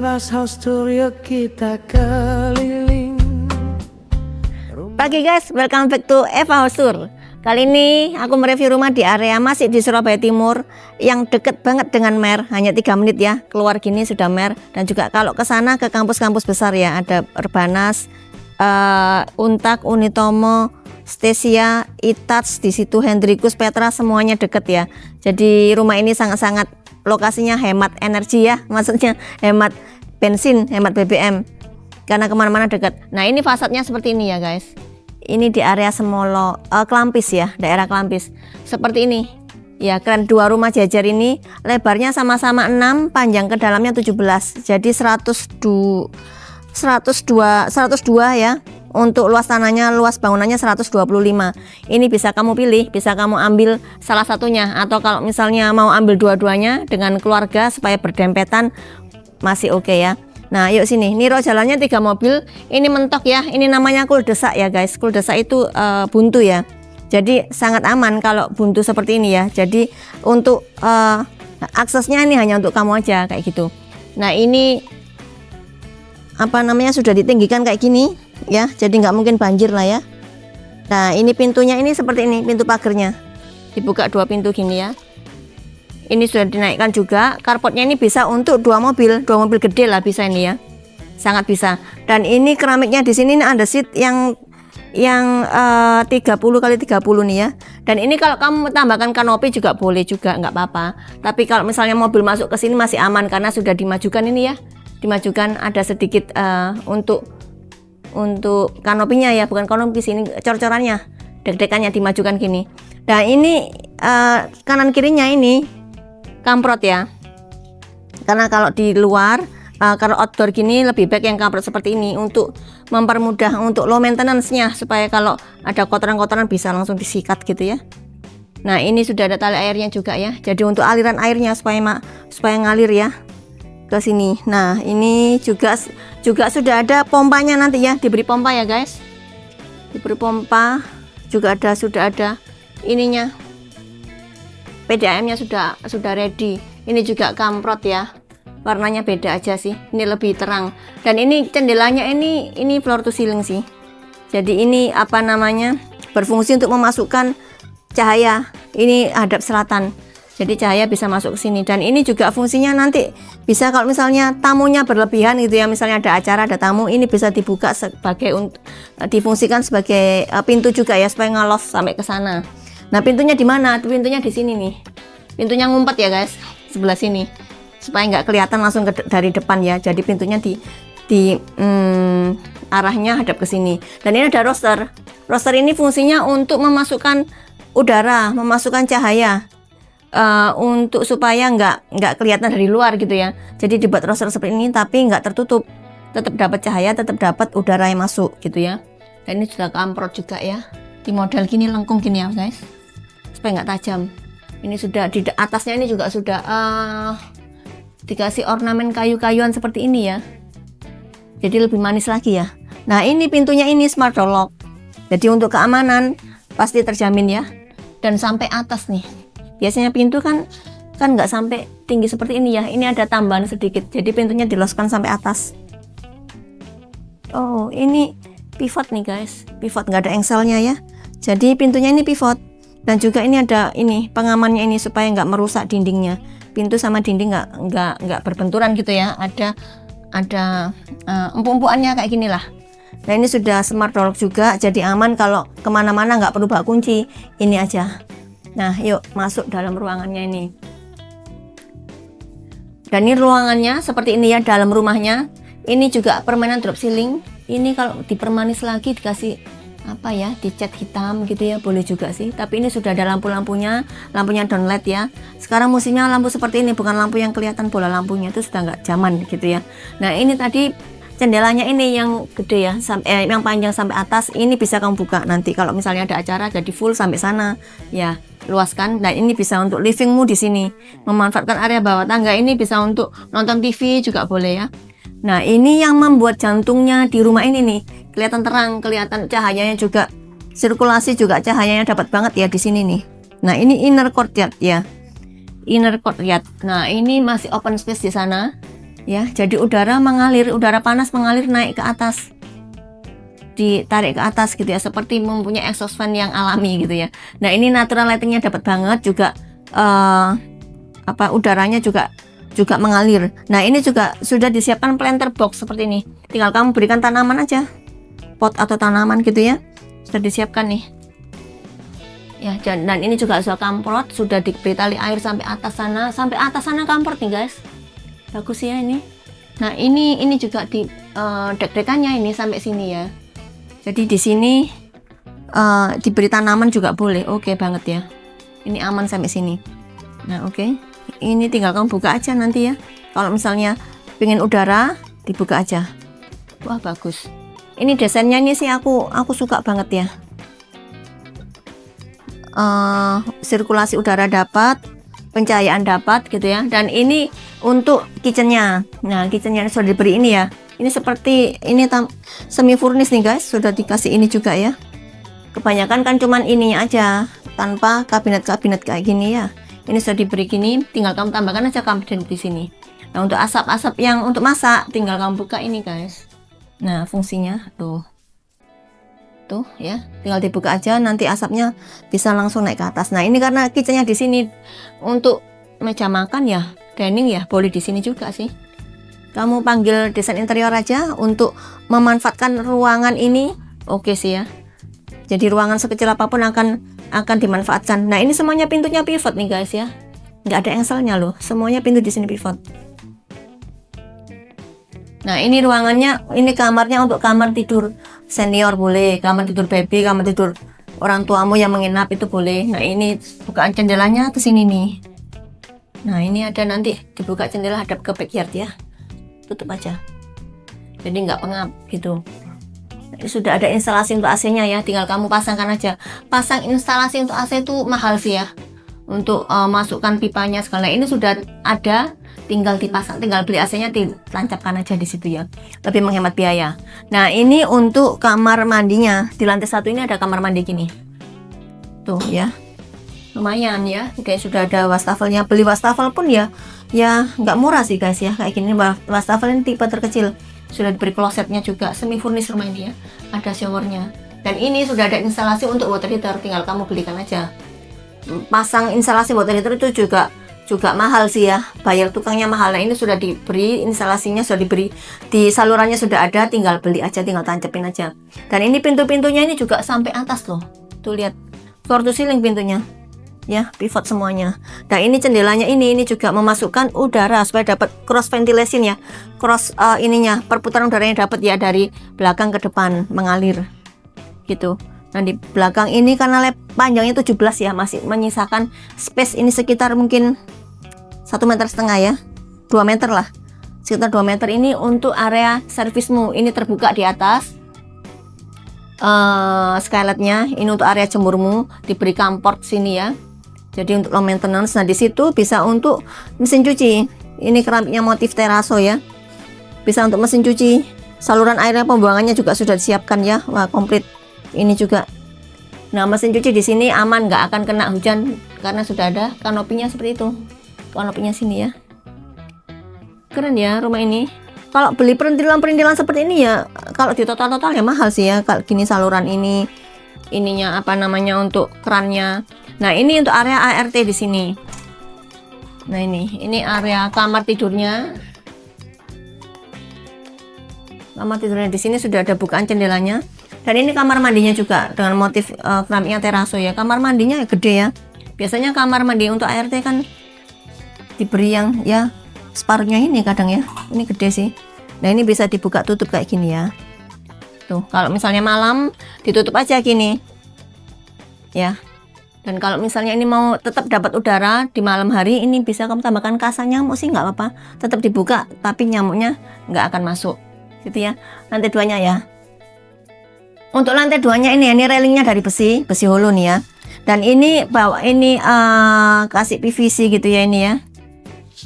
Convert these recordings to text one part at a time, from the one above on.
glass house tour, yuk kita keliling. Pagi guys, welcome back to Eva House Tour. Kali ini aku mereview rumah di area masih di Surabaya Timur yang deket banget dengan Mer, hanya 3 menit ya, keluar gini sudah Mer. Dan juga kalau ke sana ke kampus-kampus besar ya, ada Urbanas, Untak, Unitomo, Stesia, Itats, di situ Hendrikus, Petra, semuanya deket ya. Jadi rumah ini sangat-sangat lokasinya hemat energi ya, maksudnya hemat bensin, hemat BBM, karena kemana-mana dekat. Nah ini fasadnya seperti ini ya guys. Ini di area Semolo, Klampis ya, daerah Klampis. Seperti ini. Ya keren, dua rumah jajar ini lebarnya sama-sama 6, panjang ke dalamnya 17. Jadi 102 ya. Untuk luas tanahnya, luas bangunannya 125. Ini bisa kamu pilih, bisa kamu ambil salah satunya, atau kalau misalnya mau ambil dua-duanya dengan keluarga supaya berdempetan masih oke ya. Nah yuk sini, Niro jalannya 3 mobil. Ini mentok ya, ini namanya kuldesak ya guys. Kuldesak itu buntu ya, jadi sangat aman kalau buntu seperti ini ya. Jadi untuk aksesnya ini hanya untuk kamu aja kayak gitu. Nah ini apa namanya, sudah ditinggikan kayak gini ya, jadi nggak mungkin banjir lah ya. Nah ini pintunya ini seperti ini, pintu pagernya dibuka 2 pintu gini ya. Ini sudah dinaikkan juga. Carportnya ini bisa untuk 2 mobil gede lah bisa ini ya, sangat bisa. Dan ini keramiknya di sini ada seat yang 30 kali 30 nih ya. Dan ini kalau kamu tambahkan kanopi juga boleh juga, nggak apa-apa. Tapi kalau misalnya mobil masuk ke sini masih aman karena sudah dimajukan ini ya, dimajukan ada sedikit untuk kanopinya ya, bukan kanopi sini, cor-corannya, deg-degannya dimajukan gini. Dan ini kanan kirinya ini kamprot ya, karena kalau di luar kalau outdoor gini lebih baik yang kamprot seperti ini untuk mempermudah untuk low maintenance-nya, supaya kalau ada kotoran-kotoran bisa langsung disikat gitu ya. Nah ini sudah ada tali airnya juga ya, jadi untuk aliran airnya supaya ngalir ya ke sini. Nah ini juga sudah ada pompanya nanti ya, diberi pompa ya guys, diberi pompa juga ada, sudah ada ininya, PDAM nya sudah ready. Ini juga kamprot ya, warnanya beda aja sih, ini lebih terang. Dan ini jendelanya ini floor to ceiling sih, jadi ini apa namanya, berfungsi untuk memasukkan cahaya. Ini hadap selatan, jadi cahaya bisa masuk ke sini. Dan ini juga fungsinya nanti bisa kalau misalnya tamunya berlebihan gitu ya, misalnya ada acara, ada tamu, ini bisa dibuka sebagai difungsikan sebagai pintu juga ya, supaya ngelof sampai ke sana. Nah pintunya di mana? Pintunya di sini nih, pintunya ngumpet ya guys, sebelah sini, supaya nggak kelihatan langsung dari depan ya. Jadi pintunya di arahnya hadap ke sini. Dan ini ada roster. Roster ini fungsinya untuk memasukkan udara, memasukkan cahaya, untuk supaya nggak kelihatan dari luar gitu ya. Jadi dibuat roster seperti ini, tapi nggak tertutup, tetap dapat cahaya, tetap dapat udara yang masuk gitu ya. Dan ini sudah kamprot juga ya, di model gini, lengkung gini ya guys, supaya nggak tajam. Ini sudah di atasnya ini juga sudah dikasih ornamen kayu-kayuan seperti ini ya, jadi lebih manis lagi ya. Nah ini pintunya ini smart door lock, jadi untuk keamanan pasti terjamin ya. Dan sampai atas nih, biasanya pintu kan nggak sampai tinggi seperti ini ya, ini ada tambahan sedikit, jadi pintunya diloskan sampai atas. Oh ini pivot nih guys, pivot, nggak ada engselnya ya, jadi pintunya ini pivot. Dan juga ini ada ini pengamannya ini, supaya nggak merusak dindingnya, pintu sama dinding nggak berbenturan gitu ya. Ada empuk-empukannya kayak gini lah. Nah ini sudah smart door lock juga, jadi aman kalau kemana-mana, nggak perlu bawa kunci, ini aja. Nah yuk masuk dalam ruangannya ini. Dan ini ruangannya seperti ini ya, dalam rumahnya. Ini juga permainan drop ceiling. Ini kalau dipermanis lagi, dikasih apa ya, dicat hitam gitu ya, boleh juga sih. Tapi ini sudah ada lampunya down LED ya. Sekarang musimnya lampu seperti ini, bukan lampu yang kelihatan bola lampunya, itu sudah nggak zaman gitu ya. Nah ini tadi jendelanya ini yang gede ya, yang panjang sampai atas, ini bisa kamu buka nanti kalau misalnya ada acara, jadi full sampai sana ya, luas kan. Dan ini bisa untuk livingmu di sini, memanfaatkan area bawah tangga ini bisa untuk nonton TV juga boleh ya. Nah ini yang membuat jantungnya di rumah ini nih, kelihatan terang, kelihatan cahayanya juga, sirkulasi juga cahayanya dapat banget ya di sini nih. Nah ini inner courtyard ya, inner courtyard. Nah ini masih open space di sana ya. Jadi udara mengalir, udara panas mengalir naik ke atas, ditarik ke atas gitu ya, seperti mempunyai exhaust fan yang alami gitu ya. Nah ini natural lightingnya dapat banget juga, udaranya juga mengalir. Nah ini juga sudah disiapkan planter box seperti ini, tinggal kamu berikan tanaman aja, pot atau tanaman gitu ya, sudah disiapkan nih ya. Dan ini juga sudah kamprot, sudah diberi tali air sampai atas sana kamprot nih guys, bagus ya ini. Nah ini juga di dek-dekannya ini sampai sini ya. Jadi di sini diberi tanaman juga boleh, oke banget ya. Ini aman sampai sini. Nah oke, ini tinggal kamu buka aja nanti ya. Kalau misalnya pengen udara, dibuka aja. Wah bagus. Ini desainnya ini sih aku suka banget ya. Sirkulasi udara dapat, pencahayaan dapat gitu ya. Dan ini untuk kitchennya. Nah kitchennya sudah diberi ini ya. Ini seperti ini semi furnish nih guys, sudah dikasih ini juga ya. Kebanyakan kan cuman ininya aja, tanpa kabinet-kabinet kayak gini ya. Ini sudah diberi gini, tinggal kamu tambahkan aja kabinet di sini. Nah untuk asap-asap yang untuk masak, tinggal kamu buka ini guys. Nah fungsinya tuh ya, tinggal dibuka aja, nanti asapnya bisa langsung naik ke atas. Nah ini karena kitchennya di sini untuk meja makan ya, dining ya, boleh di sini juga sih. Kamu panggil desain interior aja untuk memanfaatkan ruangan ini, oke sih ya. Jadi ruangan sekecil apapun akan dimanfaatkan. Nah ini semuanya pintunya pivot nih guys ya, nggak ada engselnya loh, semuanya pintu di sini pivot. Nah ini ruangannya, ini kamarnya untuk kamar tidur senior boleh, kamar tidur baby, kamar tidur orang tuamu yang menginap itu boleh. Nah ini bukaan jendelanya ke sini nih. Nah ini ada nanti dibuka jendela hadap ke backyard ya, tutup aja, jadi nggak pengap gitu. Ini sudah ada instalasi untuk AC-nya ya, tinggal kamu pasangkan aja. Pasang instalasi untuk AC itu mahal sih ya, untuk masukkan pipanya segala. Ini sudah ada, tinggal dipasang, tinggal beli AC-nya ditancapkan aja di situ ya, lebih menghemat biaya. Nah ini untuk kamar mandinya, di lantai satu ini ada kamar mandi gini tuh ya, lumayan ya. Kayak sudah ada wastafelnya, beli wastafel pun ya nggak murah sih guys ya, kayak gini. Wastafel ini tipe terkecil, sudah diberi klosetnya juga, semi furnish rumah ini ya, ada showernya. Dan ini sudah ada instalasi untuk water heater, tinggal kamu belikan aja. Pasang instalasi water heater itu juga mahal sih ya, bayar tukangnya mahal. Nah ini sudah diberi instalasinya, sudah diberi di salurannya, sudah ada, tinggal beli aja, tinggal tancepin aja. Dan ini pintu-pintunya ini juga sampai atas loh, tuh lihat, floor to ceiling pintunya ya, pivot semuanya. Nah ini jendelanya ini juga memasukkan udara supaya dapat cross ventilation ya, cross ininya, perputaran udaranya dapat ya, dari belakang ke depan mengalir gitu. Nah di belakang ini karena panjangnya 17 ya, masih menyisakan space ini sekitar mungkin 1,5 meter ya, 2 meter lah, sekitar 2 meter ini untuk area servismu. Ini terbuka di atas skylightnya, ini untuk area jemurmu, diberi carport sini ya, jadi untuk low maintenance. Nah di situ bisa untuk mesin cuci, ini keramiknya motif teraso ya, bisa untuk mesin cuci. Saluran airnya, pembuangannya juga sudah disiapkan ya, wah komplit ini juga. Nah mesin cuci di sini aman, nggak akan kena hujan karena sudah ada kanopinya seperti itu, kanopinya sini ya. Keren ya rumah ini. Kalau beli perintilan seperti ini ya, kalau di total ya mahal sih ya. Kalau gini saluran ininya apa namanya, untuk kerannya. Nah ini untuk area ART di sini. Nah ini area kamar tidurnya. Kamar tidurnya di sini sudah ada bukaan jendelanya. Dan ini kamar mandinya juga dengan motif keramiknya teraso ya. Kamar mandinya gede ya. Biasanya kamar mandi untuk ART kan diberi yang ya separuhnya ini kadang ya. Ini gede sih. Nah ini bisa dibuka tutup kayak gini ya. Tuh kalau misalnya malam ditutup aja gini ya. Dan kalau misalnya ini mau tetap dapat udara di malam hari, ini bisa kamu tambahkan kasa nyamuk sih, nggak apa-apa. Tetap dibuka tapi nyamuknya nggak akan masuk gitu ya. Lantai 2-nya ya. Untuk lantai 2-nya ini railingnya dari besi holo nih ya. Dan ini bawa ini kasih PVC gitu ya ini ya.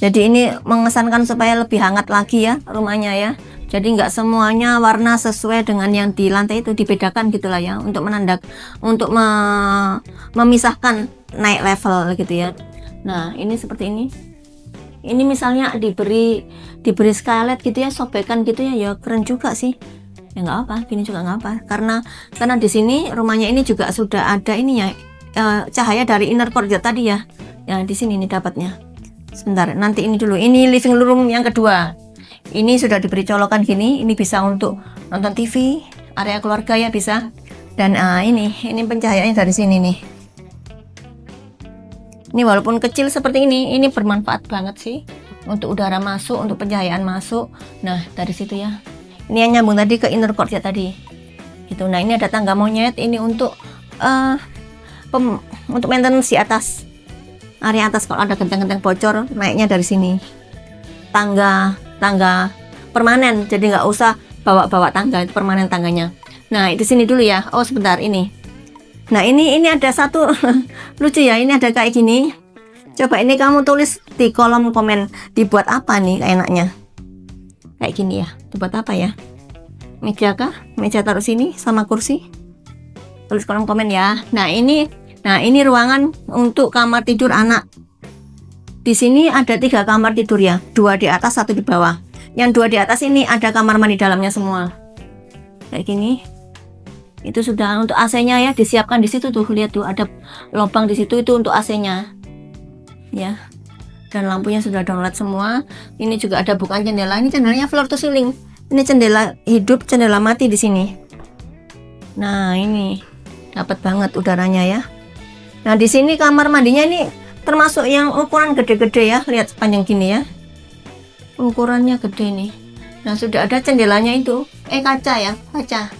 Jadi ini mengesankan supaya lebih hangat lagi ya rumahnya ya. Jadi nggak semuanya warna sesuai dengan yang di lantai itu, dibedakan gitulah ya, untuk untuk memisahkan naik level gitu ya. Nah ini seperti ini. Ini misalnya diberi skylight gitu ya, sobekan gitu ya, ya keren juga sih. Ya nggak apa, gini juga nggak apa. Karena di sini rumahnya ini juga sudah ada ininya, cahaya dari inner courtyard tadi ya. Ya di sini nih dapatnya. Sebentar, nanti ini dulu. Ini living room yang kedua. Ini sudah diberi colokan gini. Ini bisa untuk nonton TV, area keluarga ya bisa. Dan ini pencahayaannya dari sini nih. Ini walaupun kecil seperti ini bermanfaat banget sih untuk udara masuk, untuk pencahayaan masuk. Nah dari situ ya. Ini yang nyambung tadi ke inner courtyard tadi. Gitu. Nah ini ada tangga monyet. Ini untuk maintenance di atas, area atas. Kalau ada genteng-genteng bocor, naiknya dari sini. Tangga permanen. Jadi nggak usah bawa tangga, itu permanen tangganya. Nah di sini dulu ya. Oh sebentar ini. Nah ini ada satu lucu ya, ini ada kayak gini. Coba ini kamu tulis di kolom komen, dibuat apa nih enaknya? Kayak gini ya, dibuat apa ya? Meja kah? Meja taruh sini sama kursi? Tulis kolom komen ya. Nah ini ruangan untuk kamar tidur anak. Di sini ada 3 kamar tidur ya, 2 di atas, 1 di bawah. Yang 2 di atas ini ada kamar mandi dalamnya semua. Kayak gini. Itu sudah untuk AC-nya ya, disiapkan di situ tuh, lihat tuh ada lubang di situ, itu untuk AC-nya ya. Dan lampunya sudah download semua. Ini juga ada bukaan jendela, ini jendelanya floor to ceiling. Ini jendela hidup, jendela mati di sini. Nah ini dapat banget udaranya ya. Nah di sini kamar mandinya ini termasuk yang ukuran gede-gede ya, lihat sepanjang gini ya, ukurannya gede nih. Nah sudah ada jendelanya itu, kaca ya, kaca.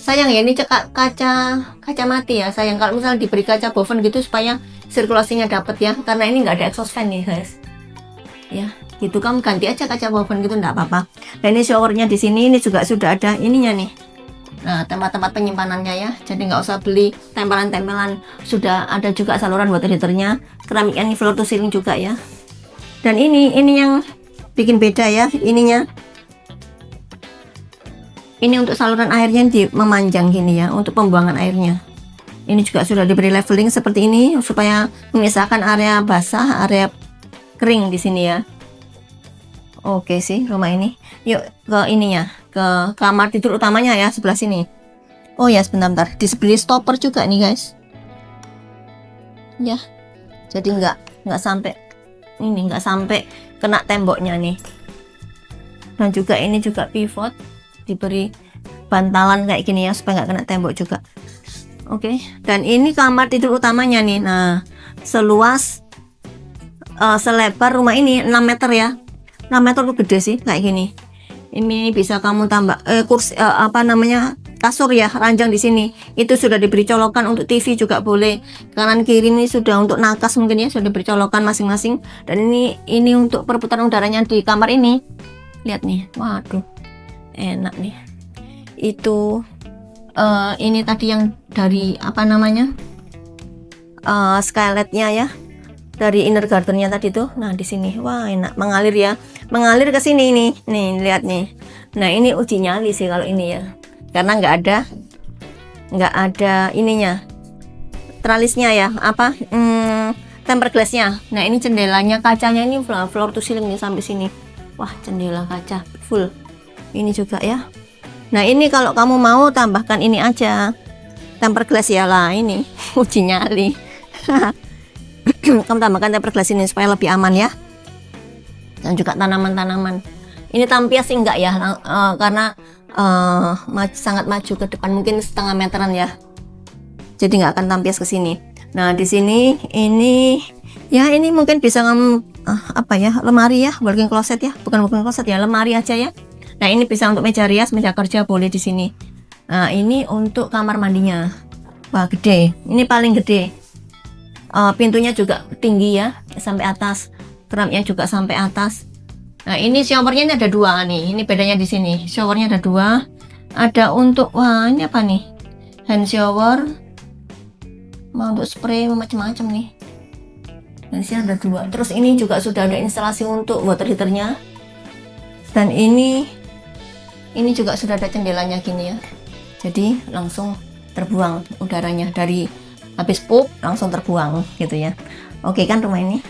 Sayang ya ini kaca mati ya, sayang kalau misal diberi kaca boven gitu supaya sirkulasinya dapat ya, karena ini nggak ada exhaust fan nih guys ya. Gitu kamu ganti aja kaca boven gitu, nggak apa-apa. Dan ini showernya di sini, ini juga sudah ada ininya nih. Nah tempat-tempat penyimpanannya ya, jadi nggak usah beli tempelan-tempelan, sudah ada juga saluran water heaternya. Keramik yang floor to ceiling juga ya. Dan ini yang bikin beda ya, ininya. Ini untuk saluran airnya memanjang gini ya, untuk pembuangan airnya. Ini juga sudah diberi leveling seperti ini supaya memisahkan area basah, area kering di sini ya. Oke sih rumah ini. Yuk ke ininya, ke kamar tidur utamanya ya, sebelah sini. Oh ya sebentar, diberi stopper juga nih guys. Ya, jadi nggak sampai kena temboknya nih. Dan juga ini juga pivot, diberi bantalan kayak gini ya supaya nggak kena tembok juga. Oke. Dan ini kamar tidur utamanya nih. Nah seluas selebar rumah ini 6 meter ya, 6 meter tuh gede sih kayak gini. Ini bisa kamu tambah kursi kasur ya, ranjang di sini. Itu sudah diberi colokan untuk TV juga boleh. Kanan kiri ini sudah untuk nakas mungkin ya, sudah diberi colokan masing-masing. Dan ini untuk perputaran udaranya di kamar ini. Lihat nih, waduh enak nih. Itu ini tadi yang dari skylightnya ya, dari inner gardennya tadi tuh. Nah di sini wah enak, mengalir ya, mengalir ke sini nih lihat nih. Nah ini uji nyali sih kalau ini ya, karena nggak ada ininya, tralisnya ya, tempered glassnya. Nah ini jendelanya, kacanya ini floor to ceiling nih sampai sini. Wah jendela kaca full. Ini juga ya. Nah ini kalau kamu mau tambahkan ini aja, tempered glass ya lah, ini uji nyali. Kamu tambahkan tempered glass ini supaya lebih aman ya. Dan juga tanaman-tanaman. Ini tampias sih enggak ya, karena sangat maju ke depan, mungkin setengah meteran ya. Jadi nggak akan tampias ke sini. Nah di sini ini mungkin bisa kamu lemari ya, walking closet ya, bukan walking closet ya, lemari aja ya. Nah ini bisa untuk meja rias, meja kerja boleh di sini. Nah ini untuk kamar mandinya, wah gede, ini paling gede. Pintunya juga tinggi ya, sampai atas, keramiknya juga sampai atas. Nah ini showernya ini ada 2 nih, ini bedanya di sini. Showernya ada 2, ada untuk ini apa nih, hand shower, mau untuk spray macam-macam nih. Dan di sini ada 2. Terus ini juga sudah ada instalasi untuk water heaternya. Dan ini juga sudah ada jendelanya gini ya, jadi langsung terbuang udaranya, dari habis pup langsung terbuang gitu ya. Oke kan rumah ini.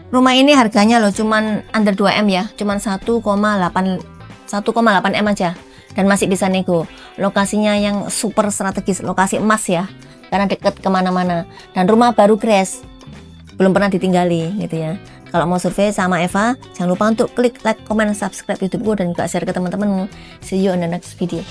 Rumah ini harganya loh cuman under 2 M ya, cuman 1,8 M aja, dan masih bisa nego. Lokasinya yang super strategis, lokasi emas ya, karena deket kemana-mana, dan rumah baru grass, belum pernah ditinggali gitu ya. Kalau mau survei sama Eva, jangan lupa untuk klik like, comment, subscribe YouTubeku, dan juga share ke teman-temanmu. See you on the next video.